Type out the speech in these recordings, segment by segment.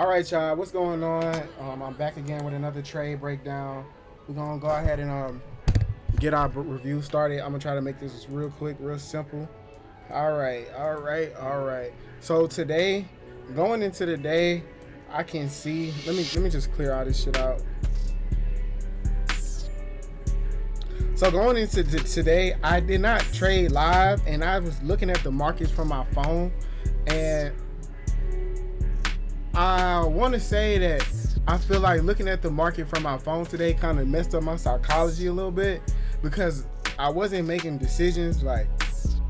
All right, y'all, what's going on? I'm back again with another trade breakdown. We're gonna go ahead and get our review started. I'm gonna try to make this real quick, real simple. All right. So today, going into the day, I can see. Let me just clear all this shit out. So going into today, I did not trade live, and I was looking at the markets from my phone, and I want to say that I feel like looking at the market from my phone today kind of messed up my psychology a little bit, because I wasn't making decisions like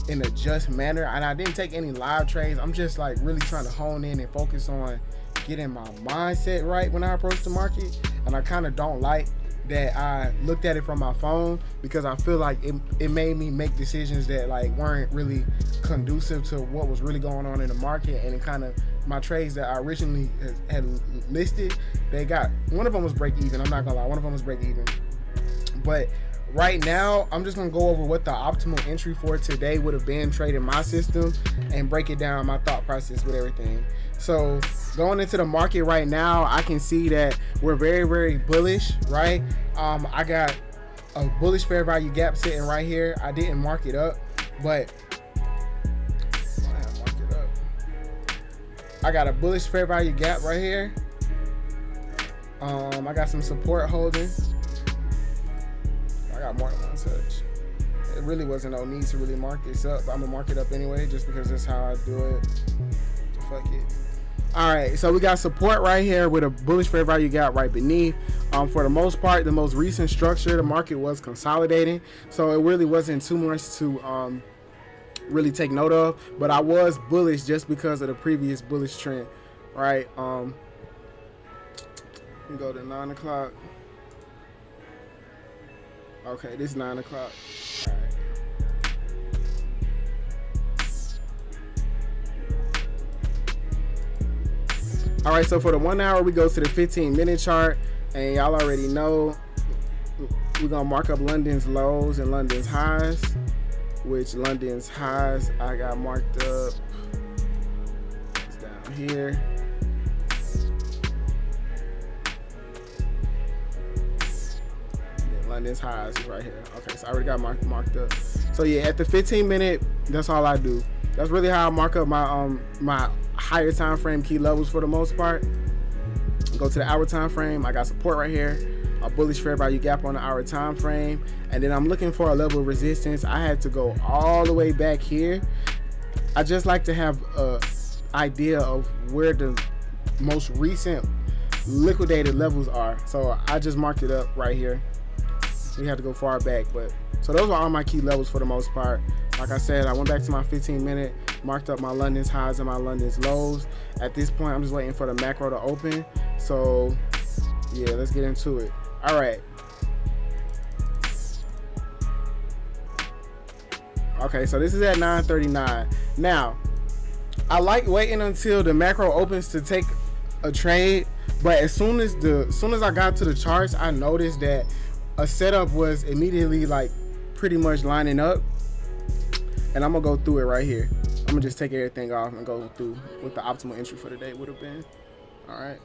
in a just manner, and I didn't take any live trades. I'm just like really trying to hone in and focus on getting my mindset right when I approach the market, and I kind of don't like that I looked at it from my phone, because I feel like it made me make decisions that like weren't really conducive to what was really going on in the market. And it kind of, my trades that I originally had listed, they got, one of them was break even. I'm not gonna lie, one of them was break even. But right now, I'm just gonna go over what the optimal entry for today would have been trading my system and break it down, my thought process with everything. So going into the market right now, I can see that we're very, very bullish, right? I got a bullish fair value gap sitting right here. I didn't mark it up, but I got a bullish fair value gap right here. I got some support holding. I got more than one touch. It really wasn't no need to really mark this up, but I'm gonna mark it up anyway, just because that's how I do it. So fuck it. All right, so we got support right here with a bullish fair value gap right beneath. For the most part, the most recent structure, the market was consolidating, so it really wasn't too much to really take note of. But I was bullish just because of the previous bullish trend, right? We go to 9 o'clock. Okay, this is 9 o'clock. All right. All right, so for the 1 hour, we go to the 15-minute chart, and y'all already know we're gonna mark up London's lows and London's highs, which London's highs I got marked up. It's down here. And London's highs is right here. Okay, so I already got marked up. So yeah, at the 15-minute, that's all I do. That's really how I mark up my my higher time frame key levels for the most part. Go to the hour time frame. I got support right here, a bullish fair value gap on the hour time frame, and then I'm looking for a level of resistance. I had to go all the way back here. I just like to have a idea of where the most recent liquidated levels are, so I just marked it up right here. We had to go far back, but so those are all my key levels for the most part. Like I said, I went back to my 15-minute, marked up my London's highs and my London's lows. At this point, I'm just waiting for the macro to open. So yeah, let's get into it. All right. Okay, so this is at 9:39. Now, I like waiting until the macro opens to take a trade, but as soon as I got to the charts, I noticed that a setup was immediately like pretty much lining up. And I'm gonna go through it right here. I'm gonna just take everything off and go through what the optimal entry for the day would have been. All right.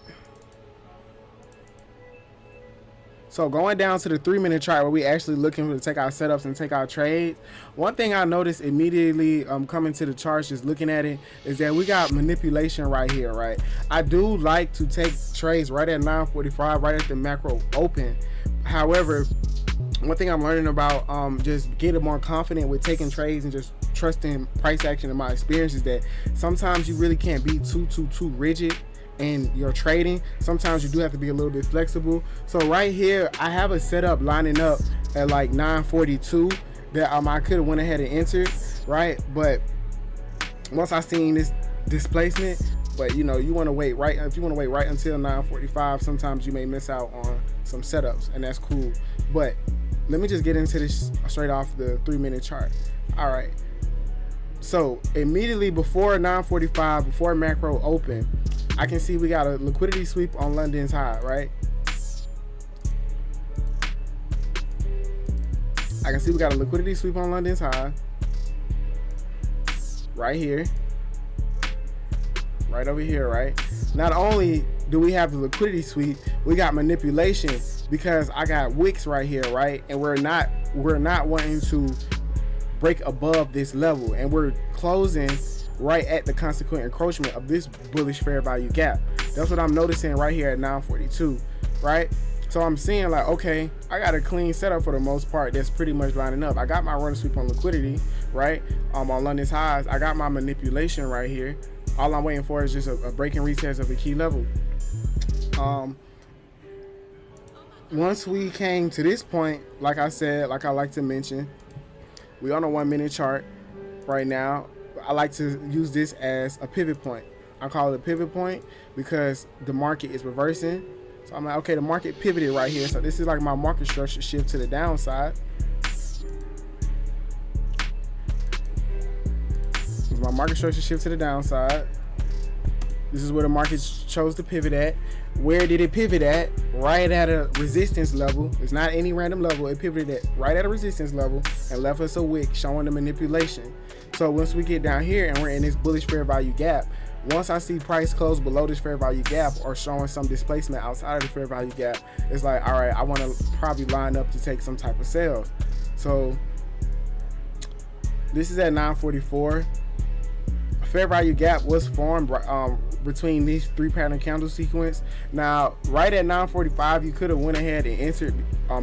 So going down to the 3-minute chart, where we actually looking to take our setups and take our trades. One thing I noticed immediately coming to the charts, just looking at it, is that we got manipulation right here, right? I do like to take trades right at 9:45, right at the macro open. However, one thing I'm learning about just getting more confident with taking trades and just trusting price action in my experience is that sometimes you really can't be too rigid in your trading. Sometimes you do have to be a little bit flexible. So right here, I have a setup lining up at like 9:42 that I could have went ahead and entered, right? But once I seen this displacement, but you know, you want to wait right. If you want to wait right until 9:45, sometimes you may miss out on some setups, and that's cool. But let me just get into this straight off the 3-minute chart. All right. So immediately before 9:45, before macro open, I can see we got a liquidity sweep on London's high, right? I can see we got a liquidity sweep on London's high right here, right over here, right? Not only do we have the liquidity sweep? We got manipulation because I got wicks right here, right? And we're not wanting to break above this level, and we're closing right at the consequent encroachment of this bullish fair value gap. That's what I'm noticing right here at 942, right? So I'm seeing like, okay, I got a clean setup for the most part that's pretty much lining up. I got my run sweep on liquidity, right? On London's highs. I got my manipulation right here. All I'm waiting for is just a break and retest of a key level. Once we came to this point, like I said, like I like to mention, we on a 1 minute chart right now. I like to use this as a pivot point. I call it a pivot point because the market is reversing. So I'm like, okay, the market pivoted right here. So this is like my market structure shift to the downside. My market structure shift to the downside. This is where the market chose to pivot at. Where did it pivot at? Right at a resistance level. It's not any random level. It pivoted at right at a resistance level and left us a wick showing the manipulation. So once we get down here and we're in this bullish fair value gap, once I see price close below this fair value gap or showing some displacement outside of the fair value gap, it's like, all right, I want to probably line up to take some type of sales. So this is at 944. Fair value gap was formed between these 3 pattern candle sequence. Now, right at 945, you could have went ahead and entered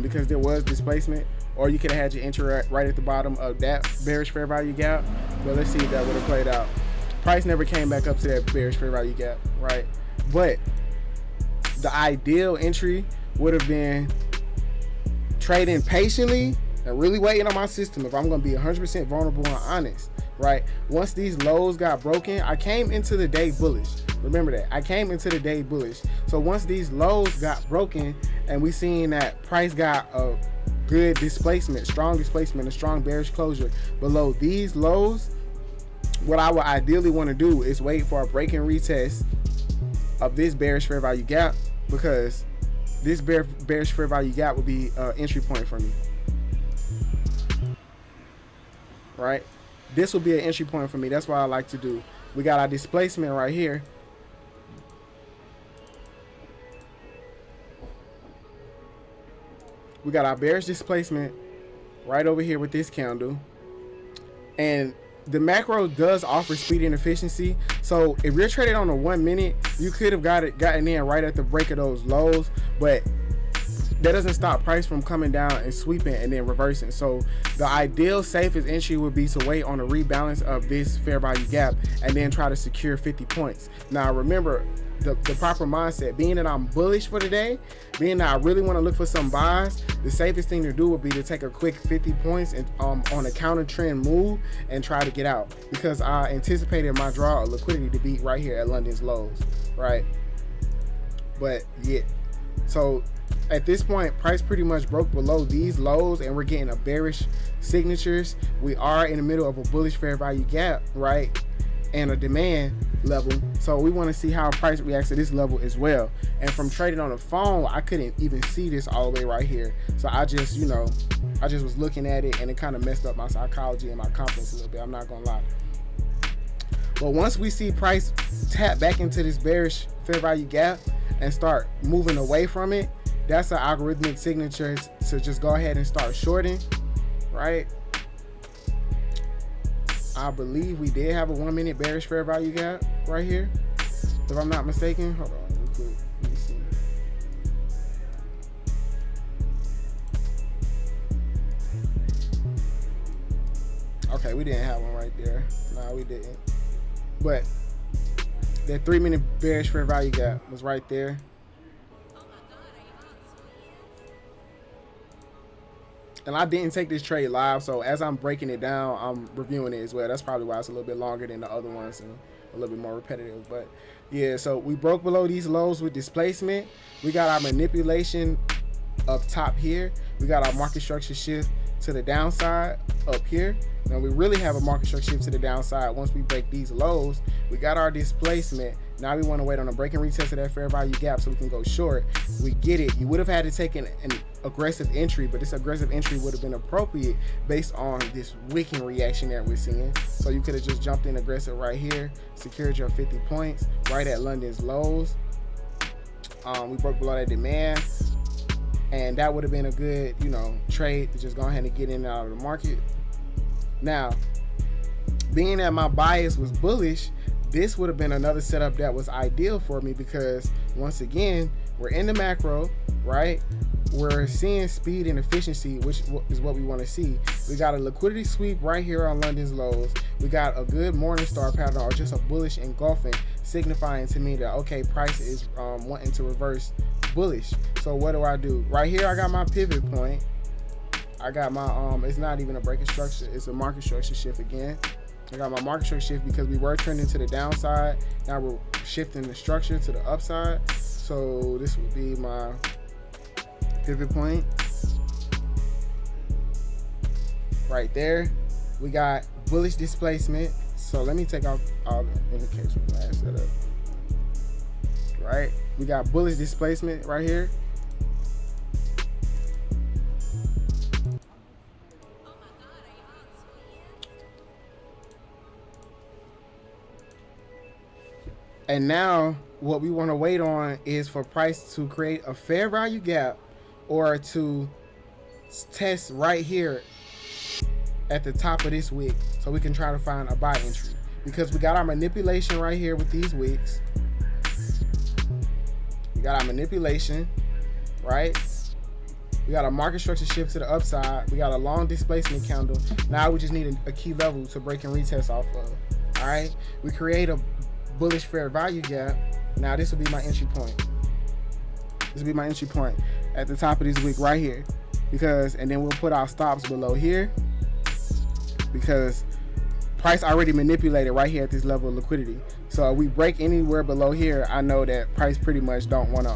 because there was displacement, or you could have had your entry right at the bottom of that bearish fair value gap. But let's see if that would have played out. Price never came back up to that bearish fair value gap, right? But the ideal entry would have been trading patiently and really waiting on my system if I'm going to be 100% vulnerable and honest, right? Once these lows got broken, I came into the day bullish. Remember that. I came into the day bullish. So once these lows got broken and we seen that price got a good displacement, a strong bearish closure below these lows, what I would ideally want to do is wait for a break and retest of this bearish fair value gap, because this bearish fair value gap would be an entry point for me, right? This will be an entry point for me. That's what I like to do. We got our displacement right here. We got our bearish displacement right over here with this candle. And the macro does offer speed and efficiency. So if you're trading on a 1 minute, you could have gotten in right at the break of those lows, but that doesn't stop price from coming down and sweeping and then reversing. So the ideal safest entry would be to wait on a rebalance of this fair value gap and then try to secure 50 points. Now remember, the proper mindset, being that I'm bullish for the day, being that I really want to look for some buys, the safest thing to do would be to take a quick 50 points and on a counter trend move and try to get out, because I anticipated my draw of liquidity to be right here at London's lows, right? But yeah, so at this point, price pretty much broke below these lows and we're getting a bearish signatures. We are in the middle of a bullish fair value gap, right? And a demand level. So we want to see how price reacts to this level as well. And from trading on the phone, I couldn't even see this all the way right here. So I just, I just was looking at it and it kind of messed up my psychology and my confidence a little bit. I'm not going to lie. But once we see price tap back into this bearish fair value gap and start moving away from it, that's an algorithmic signature to just go ahead and start shorting, right? I believe we did have a 1 minute bearish fair value gap right here, if I'm not mistaken. Hold on real quick. Let me see. Okay, we didn't have one right there. No, we didn't. But that 3 minute bearish fair value gap was right there. And I didn't take this trade live, so as I'm breaking it down, I'm reviewing it as well. That's probably why it's a little bit longer than the other ones and a little bit more repetitive. But yeah, so we broke below these lows with displacement. We got our manipulation up top here. We got our market structure shift to the downside up here. Now we really have a market structure shift to the downside once we break these lows. We got our displacement. Now we want to wait on a break and retest of that fair value gap so we can go short. We get it. You would have had to take an aggressive entry, but this aggressive entry would have been appropriate based on this wicking reaction that we're seeing. So you could have just jumped in aggressive right here, secured your 50 points right at London's lows, We broke below that demand, and that would have been a good, trade to just go ahead and get in and out of the market. Now, being that my bias was bullish, this would have been another setup that was ideal for me because, once again, we're in the macro, right? We're seeing speed and efficiency, which is what we want to see. We got a liquidity sweep right here on London's lows. We got a good Morningstar pattern, or just a bullish engulfing, signifying to me that, okay, price is wanting to reverse bullish. So what do? Right here, I got my pivot point. I got my, it's not even a breaking structure. It's a market structure shift again. I got my market structure shift because we were trending to the downside. Now we're shifting the structure to the upside. So this would be my pivot point right there. We got bullish displacement. So let me take off all the indicators from last setup. Right? We got bullish displacement right here. And now what we want to wait on is for price to create a fair value gap or to test right here at the top of this wick so we can try to find a buy entry, because we got our manipulation right here with these wicks. We got our manipulation, right? We got a market structure shift to the upside. We got a long displacement candle. Now we just need a key level to break and retest off of. All right, we create a bullish fair value gap. Now this will be my entry point. This will be my entry point at the top of this wick right here, and then we'll put our stops below here, because price already manipulated right here at this level of liquidity. So if we break anywhere below here, I know that price pretty much don't want to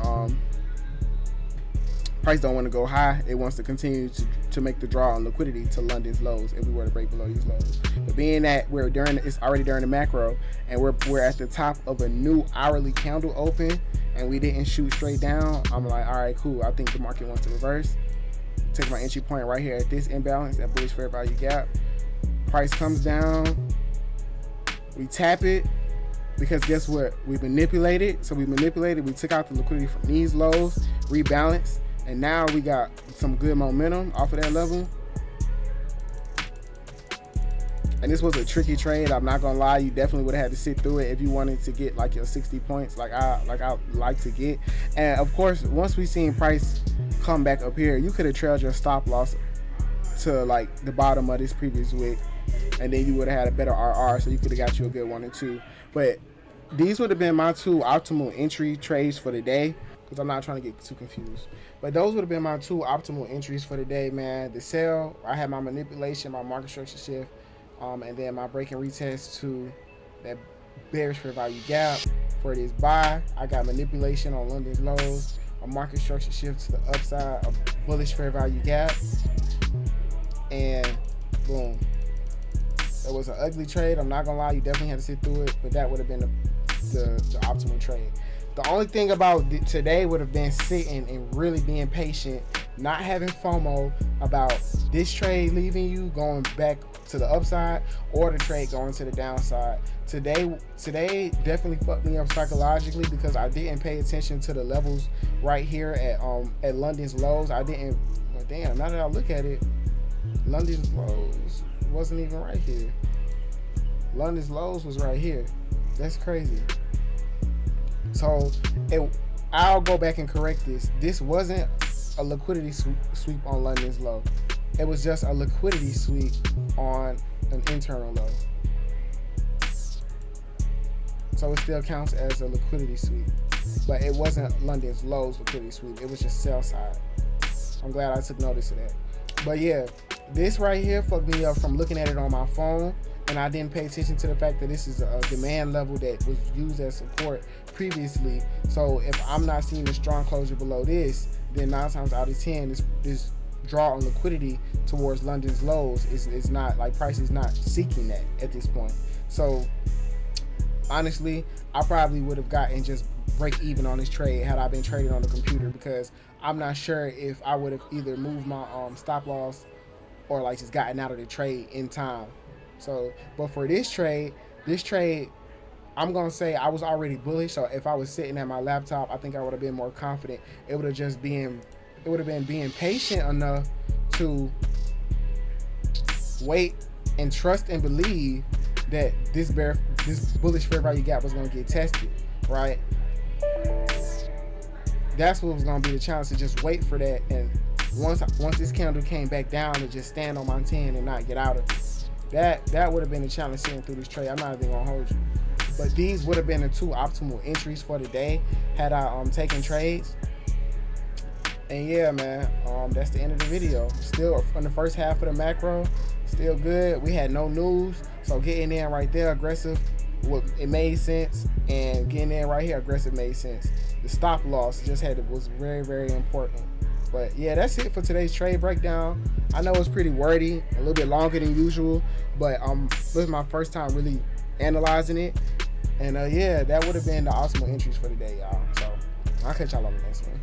go high. It wants to continue to make the draw on liquidity to London's lows if we were to break below these lows. But being that it's already during the macro, and we're at the top of a new hourly candle open, and we didn't shoot straight down, I'm like, all right, cool. I think the market wants to reverse. Take my entry point right here at this imbalance, that bullish fair value gap. Price comes down, we tap it, because guess what? We manipulated. So we took out the liquidity from these lows, rebalanced, and now we got some good momentum off of that level. And this was a tricky trade. I'm not gonna lie, you definitely would have had to sit through it if you wanted to get like your 60 points, like I like to get. And of course, once we seen price come back up here, you could have trailed your stop loss to like the bottom of this previous wick, and then you would have had a better RR, so you could have got you a good 1 and 2. But these would have been my 2 optimal entry trades for the day, because I'm not trying to get too confused. But those would have been my 2 optimal entries for the day, man. The sell, I had my manipulation, my market structure shift, and then my break and retest to that bearish fair value gap. For this buy, I got manipulation on London's lows, a market structure shift to the upside, a bullish fair value gap, and boom. It was an ugly trade. I'm not gonna lie, you definitely had to sit through it, but that would have been the optimal trade. The only thing about today would have been sitting and really being patient, not having FOMO about this trade leaving you, going back to the upside, or the trade going to the downside. Today definitely fucked me up psychologically, because I didn't pay attention to the levels right here at London's lows. I didn't. Well, damn. Now that I look at it, London's lows wasn't even right here. London's lows was right here. That's crazy. So I'll go back and correct this. This wasn't a liquidity sweep on London's low. It was just a liquidity sweep on an internal low. So it still counts as a liquidity sweep, but it wasn't London's lows liquidity sweep. It was just sell side. I'm glad I took notice of that. But yeah, this right here fucked me up from looking at it on my phone, and I didn't pay attention to the fact that this is a demand level that was used as support previously. So if I'm not seeing a strong closure below this, then 9 times out of 10, this draw on liquidity towards London's lows is not, like, price is not seeking that at this point. So honestly, I probably would have gotten just break even on this trade had I been trading on the computer, because I'm not sure if I would have either moved my stop loss or like just gotten out of the trade in time. So, but for this trade I'm gonna say I was already bullish, so if I was sitting at my laptop, I think I would have been more confident. It would have been being patient enough to wait and trust and believe that this bullish fair value gap was gonna get tested, right? That's what was gonna be the challenge, to just wait for that, and once this candle came back down, to just stand on my 10 and not get out of it. That would have been the challenge seeing through this trade. I'm not even gonna hold you. But these would have been the 2 optimal entries for the day had I taken trades. And yeah, man, that's the end of the video. Still from the first half of the macro, still good. We had no news, so getting in right there aggressive, it made sense, and getting in right here aggressive made sense. The stop loss was very, very important. But yeah, that's it for today's trade breakdown. I know it's pretty wordy, a little bit longer than usual, but this is my first time really analyzing it. And yeah, that would have been the optimal entries for the day, y'all. So I'll catch y'all on the next one.